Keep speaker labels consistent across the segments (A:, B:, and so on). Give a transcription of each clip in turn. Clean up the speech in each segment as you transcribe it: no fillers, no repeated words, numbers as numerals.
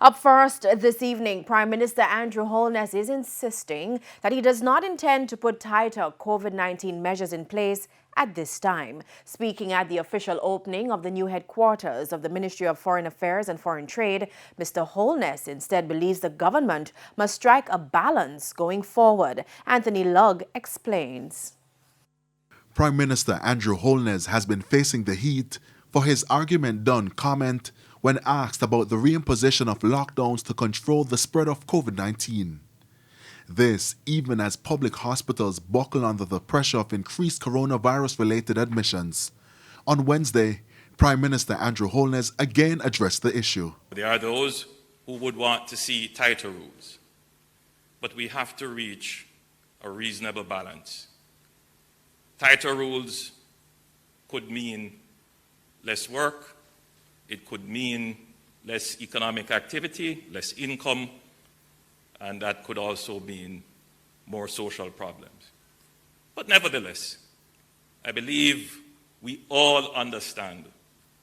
A: Up first this evening, Prime Minister Andrew Holness is insisting that he does not intend to put tighter COVID-19 measures in place at this time. Speaking at the official opening of the new headquarters of the Ministry of Foreign Affairs and Foreign Trade, Mr. Holness instead believes the government must strike a balance going forward. Anthony Lugg explains.
B: Prime Minister Andrew Holness has been facing the heat for his argument done comment when asked about the reimposition of lockdowns to control the spread of COVID-19. This even as public hospitals buckle under the pressure of increased coronavirus-related admissions. On Wednesday, Prime Minister Andrew Holness again addressed the issue.
C: There are those who would want to see tighter rules, but we have to reach a reasonable balance. Tighter rules could mean less work, it could mean less economic activity, less income, and that could also mean more social problems. But nevertheless, I believe we all understand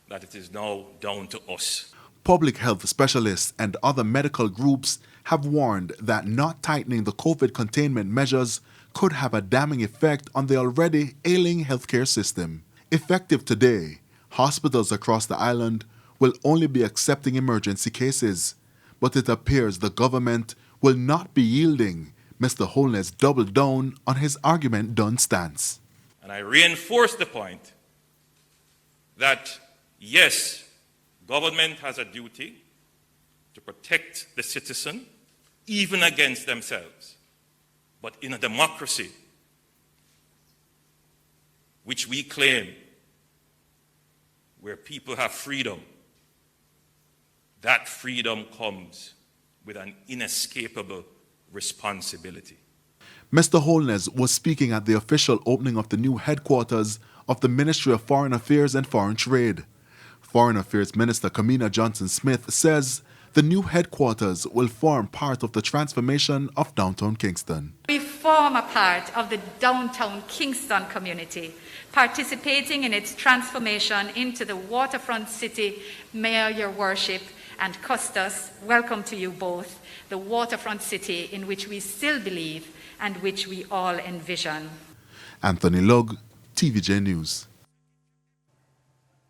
C: that it is now down to us.
B: Public health specialists and other medical groups have warned that not tightening the COVID containment measures could have a damning effect on the already ailing healthcare system. Effective today, hospitals across the island will only be accepting emergency cases, but it appears the government will not be yielding. Mr. Holness doubled down on his argument done stance.
C: And I reinforce the point that yes, government has a duty to protect the citizen, even against themselves. But in a democracy, which we claim, where people have freedom, that freedom comes with an inescapable responsibility.
B: Mr. Holness was speaking at the official opening of the new headquarters of the Ministry of Foreign Affairs and Foreign Trade. Foreign Affairs Minister Kamina Johnson-Smith says the new headquarters will form part of the transformation of downtown Kingston.
D: We form a part of the downtown Kingston community, participating in its transformation into the waterfront city. Mayor, Your Worship, and Custos, welcome to you both, the waterfront city in which we still believe and which we all envision.
B: Anthony Lugg, TVJ News.